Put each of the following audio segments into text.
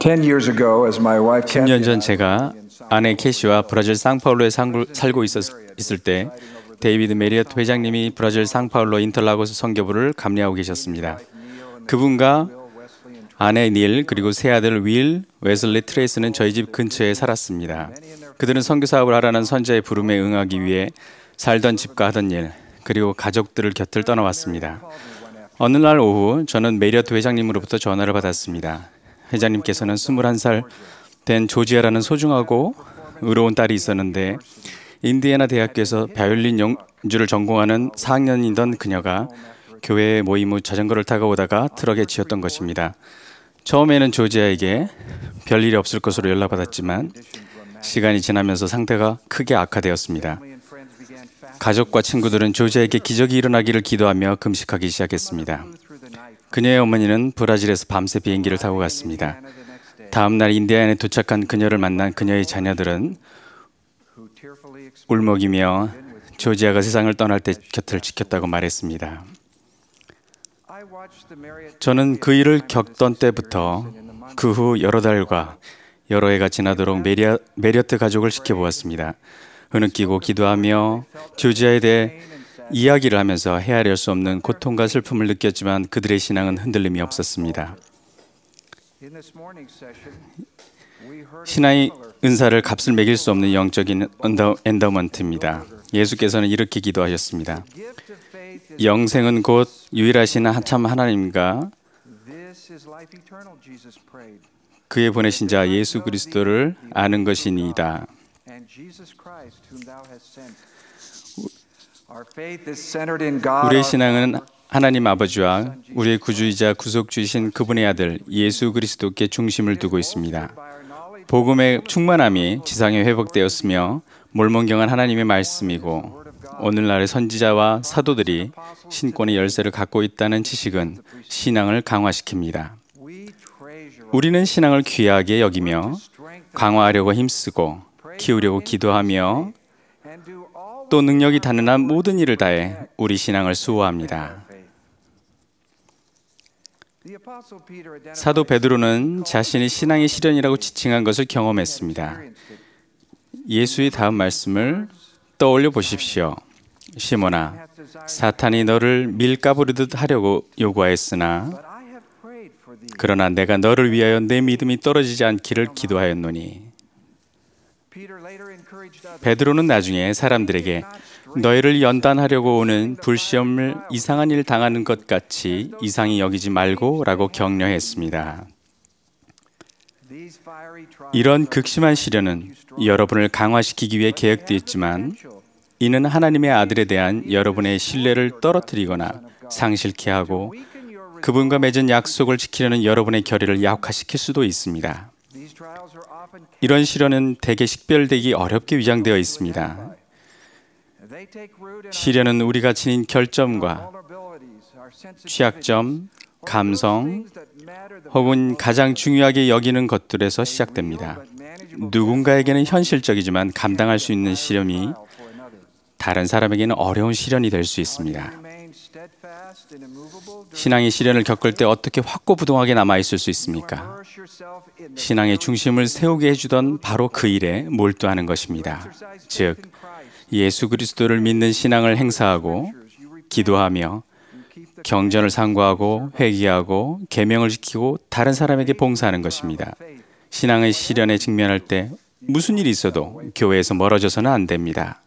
10 years ago, as my wife 10년 전 제가 아내 캐시와 브라질 상파울로에 살고 있을 때 데이비드 메리어트 회장님이 브라질 상파울로 인터라고스 선교부를 감리하고 계셨습니다. 그분과 아내 닐 그리고 세 아들 윌, 웨슬리 트레이스는 저희 집 근처에 살았습니다. 그들은 선교 사업을 하라는 선자의 부름에 응하기 위해 살던 집과 하던 일 그리고 가족들을 곁을 떠나왔습니다. 어느 날 오후 저는 메리어트 회장님으로부터 전화를 받았습니다. 회장님께서는 21살 된 조지아라는 소중하고 의로운 딸이 있었는데 인디애나 대학교에서 바이올린 연주를 전공하는 4학년이던 그녀가 교회 모임 후 자전거를 타고 오다가 트럭에 치였던 것입니다. 처음에는 조지아에게 별일이 없을 것으로 연락받았지만 시간이 지나면서 상태가 크게 악화되었습니다. 가족과 친구들은 조지아에게 기적이 일어나기를 기도하며 금식하기 시작했습니다. 그녀의 어머니는 브라질에서 밤새 비행기를 타고 갔습니다. 다음 날 인디애나에 도착한 그녀를 만난 그녀의 자녀들은 울먹이며 조지아가 세상을 떠날 때 곁을 지켰다고 말했습니다. 저는 그 일을 겪던 때부터 그 후 여러 달과 여러 해가 지나도록 메리어트 가족을 지켜보았습니다. 흐느끼고 기도하며 조지아에 대해 이야기를 하면서 헤아릴 수 없는 고통과 슬픔을 느꼈지만 그들의 신앙은 흔들림이 없었습니다. 신앙의 은사를 값을 매길 수 없는 영적인 엔더먼트입니다. 예수께서는 이렇게 기도하셨습니다. 영생은 곧 유일하신 참 하나님과 그의 보내신 자 예수 그리스도를 아는 것이니이다. 우리의 신앙은 하나님 아버지와 우리의 구주이자 구속주이신 그분의 아들 예수 그리스도께 중심을 두고 있습니다. 복음의 충만함이 지상에 회복되었으며 몰몬경한 하나님의 말씀이고 오늘날의 선지자와 사도들이 신권의 열쇠를 갖고 있다는 지식은 신앙을 강화시킵니다. 우리는 신앙을 귀하게 여기며 강화하려고 힘쓰고 키우려고 기도하며 또 능력이 가능한 모든 일을 다해 우리 신앙을 수호합니다. 사도 베드로는 자신이 신앙의 시련이라고 지칭한 것을 경험했습니다. 예수의 다음 말씀을 떠올려 보십시오. 시몬아, 사탄이 너를 밀가부르듯 하려고 요구하였으나 그러나 내가 너를 위하여 내 믿음이 떨어지지 않기를 기도하였노니. 베드로는 나중에 사람들에게 너희를 연단하려고 오는 불시험을 이상한 일 당하는 것 같이 이상히 여기지 말고 라고 격려했습니다. 이런 극심한 시련은 여러분을 강화시키기 위해 계획되었지만 이는 하나님의 아들에 대한 여러분의 신뢰를 떨어뜨리거나 상실케 하고 그분과 맺은 약속을 지키려는 여러분의 결의를 약화시킬 수도 있습니다. 이런 시련은 대개 식별되기 어렵게 위장되어 있습니다. 시련은 우리가 지닌 결점과 취약점, 감성 혹은 가장 중요하게 여기는 것들에서 시작됩니다. 누군가에게는 현실적이지만 감당할 수 있는 시련이 다른 사람에게는 어려운 시련이 될 수 있습니다. 신앙의 시련을 겪을 때 어떻게 확고부동하게 남아있을 수 있습니까? 신앙의 중심을 세우게 해주던 바로 그 일에 몰두하는 것입니다. 즉, 예수 그리스도를 믿는 신앙을 행사하고 기도하며 경전을 상고하고 회개하고 계명을 지키고 다른 사람에게 봉사하는 것입니다. 신앙의 시련에 직면할 때 무슨 일이 있어도 교회에서 멀어져서는 안 됩니다.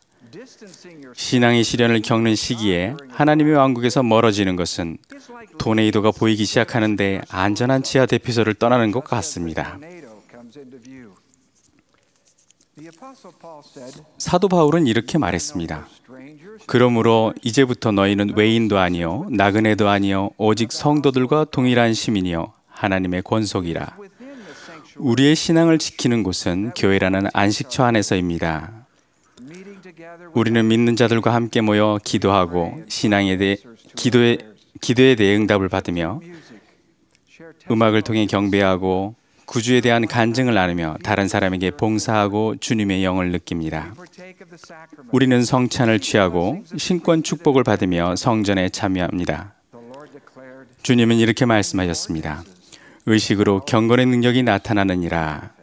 신앙의 시련을 겪는 시기에 하나님의 왕국에서 멀어지는 것은 토네이도가 보이기 시작하는데 안전한 지하 대피소를 떠나는 것 같습니다. 사도 바울은 이렇게 말했습니다. 그러므로 이제부터 너희는 외인도 아니요 나그네도 아니요 오직 성도들과 동일한 시민이요 하나님의 권속이라. 우리의 신앙을 지키는 곳은 교회라는 안식처 안에서입니다. 우리는 믿는 자들과 함께 모여 기도하고 기도에 대해 응답을 받으며 음악을 통해 경배하고 구주에 대한 간증을 나누며 다른 사람에게 봉사하고 주님의 영을 느낍니다. 우리는 성찬을 취하고 신권 축복을 받으며 성전에 참여합니다. 주님은 이렇게 말씀하셨습니다. 의식으로 경건의 능력이 나타나느니라.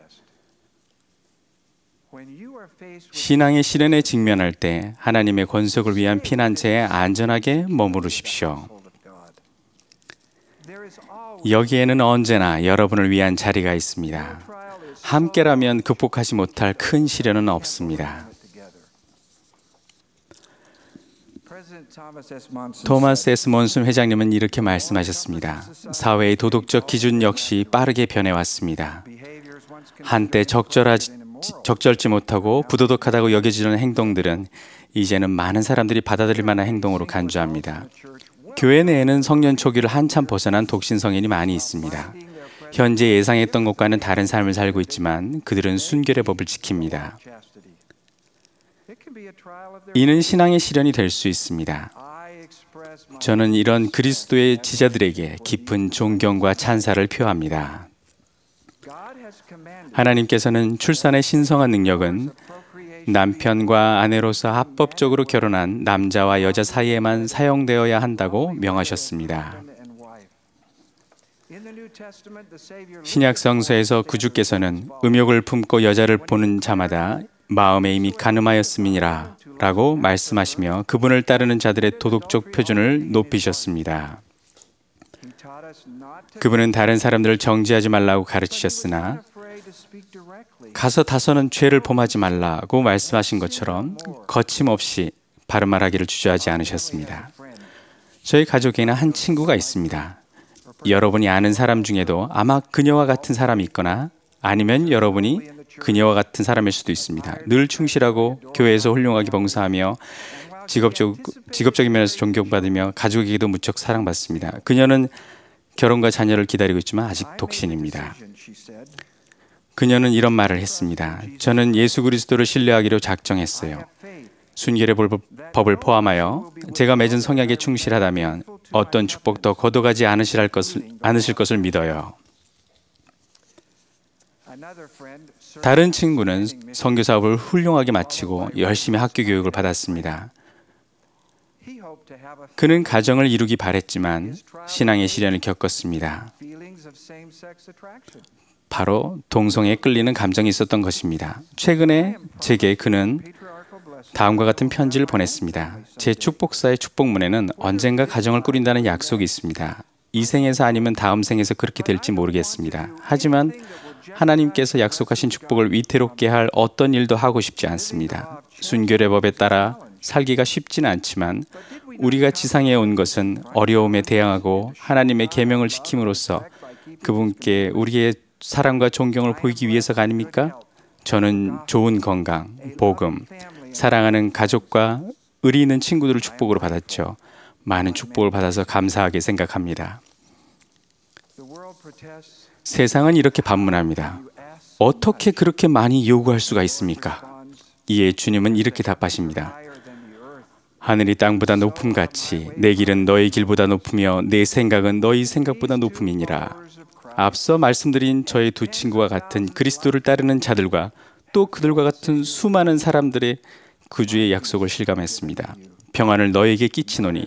신앙의 시련에 직면할 때 하나님의 권속을 위한 피난처에 안전하게 머무르십시오. 여기에는 언제나 여러분을 위한 자리가 있습니다. 함께라면 극복하지 못할 큰 시련은 없습니다. 토마스 S. 몬슨 회장님은 이렇게 말씀하셨습니다. 사회의 도덕적 기준 역시 빠르게 변해왔습니다. 한때 적절치 못하고 부도덕하다고 여겨지는 행동들은 이제는 많은 사람들이 받아들일 만한 행동으로 간주합니다. 교회 내에는 성년 초기를 한참 벗어난 독신 성인이 많이 있습니다. 현재 예상했던 것과는 다른 삶을 살고 있지만 그들은 순결의 법을 지킵니다. 이는 신앙의 시련이 될 수 있습니다. 저는 이런 그리스도의 지자들에게 깊은 존경과 찬사를 표합니다. 하나님께서는 출산의 신성한 능력은 남편과 아내로서 합법적으로 결혼한 남자와 여자 사이에만 사용되어야 한다고 명하셨습니다. 신약 성서에서 구주께서는 음욕을 품고 여자를 보는 자마다 마음에 이미 간음하였음이니라 라고 말씀하시며 그분을 따르는 자들의 도덕적 표준을 높이셨습니다. 그분은 다른 사람들을 정죄하지 말라고 가르치셨으나 가서 다서는 죄를 범하지 말라고 말씀하신 것처럼 거침없이 바른 말하기를 주저하지 않으셨습니다. 저희 가족에는 한 친구가 있습니다. 여러분이 아는 사람 중에도 아마 그녀와 같은 사람이 있거나 아니면 여러분이 그녀와 같은 사람일 수도 있습니다. 늘 충실하고 교회에서 훌륭하게 봉사하며 직업적인 면에서 존경받으며 가족에게도 무척 사랑받습니다. 그녀는 결혼과 자녀를 기다리고 있지만 아직 독신입니다. 그녀는 이런 말을 했습니다. 저는 예수 그리스도를 신뢰하기로 작정했어요. 순결의 법을 포함하여 제가 맺은 성약에 충실하다면 어떤 축복도 거둬가지 않으실 것을 믿어요. 다른 친구는 선교 사업을 훌륭하게 마치고 열심히 학교 교육을 받았습니다. 그는 가정을 이루기 바랬지만 신앙의 시련을 겪었습니다. 바로 동성애에 끌리는 감정이 있었던 것입니다. 최근에 제게 그는 다음과 같은 편지를 보냈습니다. 제 축복사의 축복문에는 언젠가 가정을 꾸린다는 약속이 있습니다. 이 생에서 아니면 다음 생에서 그렇게 될지 모르겠습니다. 하지만 하나님께서 약속하신 축복을 위태롭게 할 어떤 일도 하고 싶지 않습니다. 순결의 법에 따라 살기가 쉽지는 않지만 우리가 지상에 온 것은 어려움에 대항하고 하나님의 계명을 지킴으로써 그분께 우리의 사랑과 존경을 보이기 위해서가 아닙니까? 저는 좋은 건강, 복음, 사랑하는 가족과 의리 있는 친구들을 축복으로 받았죠. 많은 축복을 받아서 감사하게 생각합니다. 세상은 이렇게 반문합니다. 어떻게 그렇게 많이 요구할 수가 있습니까? 이에 주님은 이렇게 답하십니다. 하늘이 땅보다 높음같이 내 길은 너희 길보다 높으며 내 생각은 너희 생각보다 높음이니라. 앞서 말씀드린 저의 두 친구와 같은 그리스도를 따르는 자들과 또 그들과 같은 수많은 사람들의 구주의 약속을 실감했습니다. 평안을 너에게 끼치노니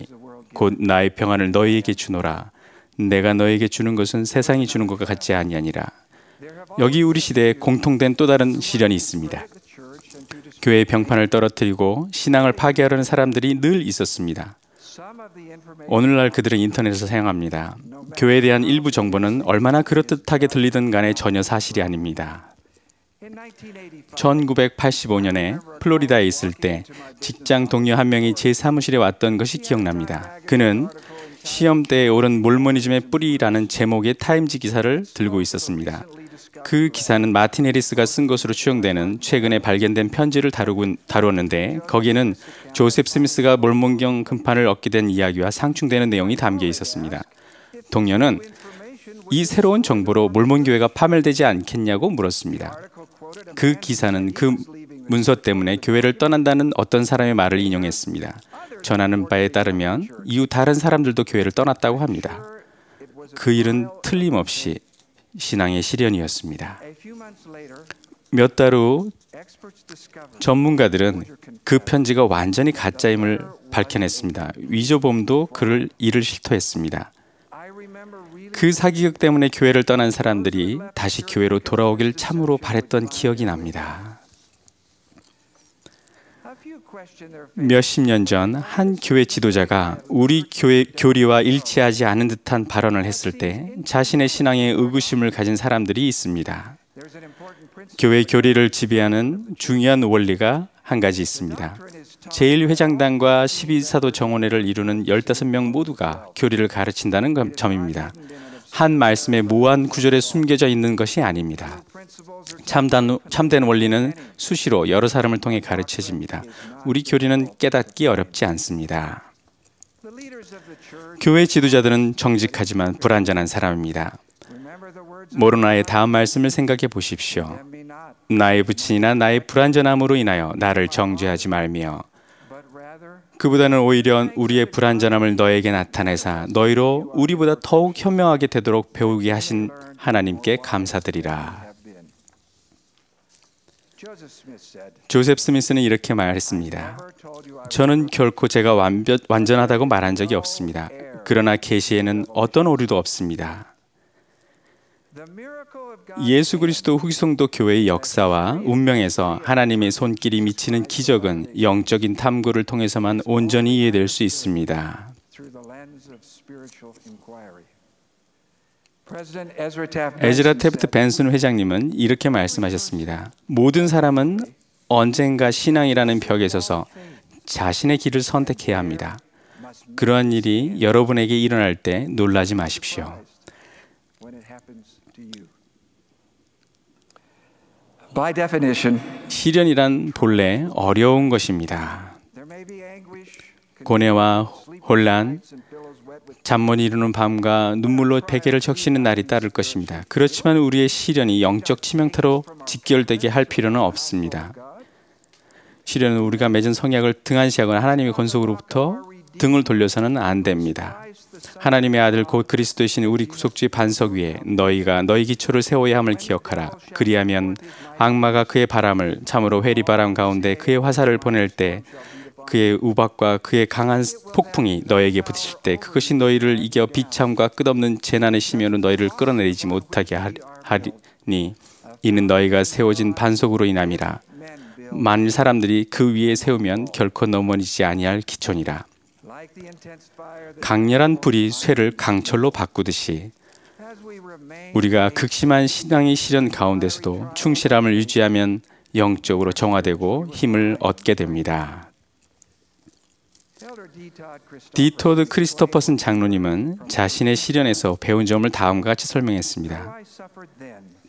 곧 나의 평안을 너희에게 주노라. 내가 너에게 주는 것은 세상이 주는 것과 같지 아니하니라. 여기 우리 시대에 공통된 또 다른 시련이 있습니다. 교회의 병판을 떨어뜨리고 신앙을 파괴하려는 사람들이 늘 있었습니다. 오늘날 그들은 인터넷을 사용합니다. 교회에 대한 일부 정보는 얼마나 그럴듯하게 들리든 간에 전혀 사실이 아닙니다. 1985년에 플로리다에 있을 때 직장 동료 한 명이 제 사무실에 왔던 것이 기억납니다. 그는 시험대에 오른 몰모니즘의 뿌리라는 제목의 타임지 기사를 들고 있었습니다. 그 기사는 마틴 해리스가 쓴 것으로 추정되는 최근에 발견된 편지를 다루었는데 거기에는 조셉 스미스가 몰몬경 금판을 얻게 된 이야기와 상충되는 내용이 담겨 있었습니다. 동료는 이 새로운 정보로 몰몬교회가 파멸되지 않겠냐고 물었습니다. 그 기사는 그 문서 때문에 교회를 떠난다는 어떤 사람의 말을 인용했습니다. 전하는 바에 따르면 이후 다른 사람들도 교회를 떠났다고 합니다. 그 일은 틀림없이 신앙의 시련이었습니다. 몇 달 후 전문가들은 그 편지가 완전히 가짜임을 밝혀냈습니다. 위조범도 이를 실토했습니다. 그 사기극 때문에 교회를 떠난 사람들이 다시 교회로 돌아오길 참으로 바랬던 기억이 납니다. 몇십 년 전 한 교회 지도자가 우리 교회 교리와 일치하지 않은 듯한 발언을 했을 때 자신의 신앙에 의구심을 가진 사람들이 있습니다. 교회 교리를 지배하는 중요한 원리가 한 가지 있습니다. 제1회장단과 12사도 정원회를 이루는 15명 모두가 교리를 가르친다는 점입니다. 한 말씀의 모호한 구절에 숨겨져 있는 것이 아닙니다. 참된 원리는 수시로 여러 사람을 통해 가르쳐집니다. 우리 교리는 깨닫기 어렵지 않습니다. 교회 지도자들은 정직하지만 불완전한 사람입니다. 모로나의 다음 말씀을 생각해 보십시오. 나의 부친이나 나의 불완전함으로 인하여 나를 정죄하지 말며 그보다는 오히려 우리의 불완전함을 너에게 나타내사 너희로 우리보다 더욱 현명하게 되도록 배우게 하신 하나님께 감사드리라. 조셉 스미스는 이렇게 말했습니다. 저는 결코 제가 완전하다고 말한 적이 없습니다. 그러나 계시에는 어떤 오류도 없습니다. 예수 그리스도 후기성도 교회의 역사와 운명에서 하나님의 손길이 미치는 기적은 영적인 탐구를 통해서만 온전히 이해될 수 있습니다. 에즈라 태프트 벤슨 회장님은 이렇게 말씀하셨습니다. 모든 사람은 언젠가 신앙이라는 벽에 서서 자신의 길을 선택해야 합니다. 그러한 일이 여러분에게 일어날 때 놀라지 마십시오. 시련이란 본래 어려운 것입니다. 고뇌와 혼란, 잠 못 이루는 밤과 눈물로 베개를 적시는 날이 따를 것입니다. 그렇지만 우리의 시련이 영적 치명타로 직결되게 할 필요는 없습니다. 시련은 우리가 맺은 성약을 등한시하거나 하나님의 권속으로부터 등을 돌려서는 안 됩니다. 하나님의 아들 곧 그리스도이신 우리 구속주의 반석 위에 너희가 너희 기초를 세워야 함을 기억하라. 그리하면 악마가 그의 바람을 참으로 회리바람 가운데 그의 화살을 보낼 때 그의 우박과 그의 강한 폭풍이 너에게 부딪힐 때 그것이 너희를 이겨 비참과 끝없는 재난의 심연으로 너희를 끌어내리지 못하게 하리니 이는 너희가 세워진 반석으로 인함이라. 만일 사람들이 그 위에 세우면 결코 넘어지지 아니할 기초니라. 강렬한 불이 쇠를 강철로 바꾸듯이 우리가 극심한 신앙의 시련 가운데서도 충실함을 유지하면 영적으로 정화되고 힘을 얻게 됩니다. 디 토드 크리스토퍼슨 장로님은 자신의 시련에서 배운 점을 다음과 같이 설명했습니다.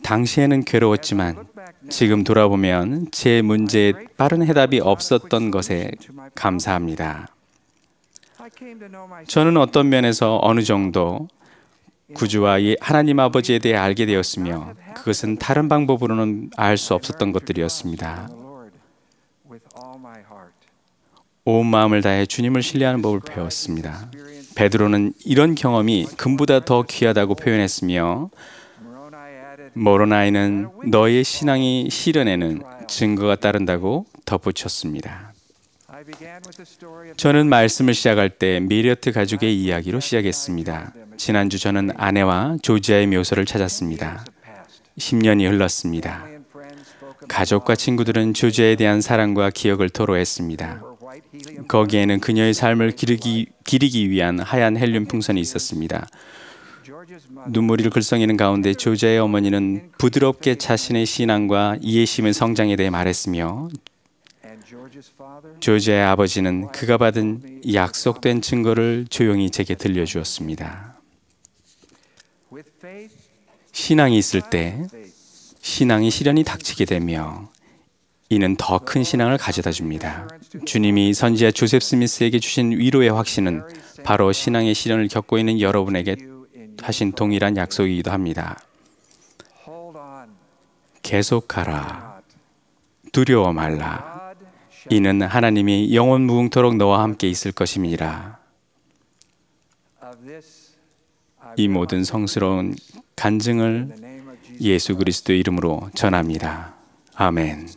당시에는 괴로웠지만 지금 돌아보면 제 문제에 빠른 해답이 없었던 것에 감사합니다. 저는 어떤 면에서 어느 정도 구주와 하나님 아버지에 대해 알게 되었으며 그것은 다른 방법으로는 알 수 없었던 것들이었습니다. 온 마음을 다해 주님을 신뢰하는 법을 배웠습니다. 베드로는 이런 경험이 금보다 더 귀하다고 표현했으며 모로나이는 너의 신앙이 시련에는 증거가 따른다고 덧붙였습니다. 저는 말씀을 시작할 때 메리어트 가족의 이야기로 시작했습니다. 지난주 저는 아내와 조지아의 묘소를 찾았습니다. 10년이 흘렀습니다. 가족과 친구들은 조지아에 대한 사랑과 기억을 토로했습니다. 거기에는 그녀의 삶을 기리기 위한 하얀 헬륨 풍선이 있었습니다. 눈물이 글썽이는 가운데 조지아의 어머니는 부드럽게 자신의 신앙과 이해심의 성장에 대해 말했으며 조지아의 아버지는 그가 받은 약속된 증거를 조용히 제게 들려주었습니다. 신앙이 있을 때 신앙이 시련이 닥치게 되며 이는 더 큰 신앙을 가져다 줍니다. 주님이 선지자 조셉 스미스에게 주신 위로의 확신은 바로 신앙의 시련을 겪고 있는 여러분에게 하신 동일한 약속이기도 합니다. 계속하라. 두려워 말라. 이는 하나님이 영원 무궁토록 너와 함께 있을 것임이니라. 이 모든 성스러운 간증을 예수 그리스도의 이름으로 전합니다. 아멘.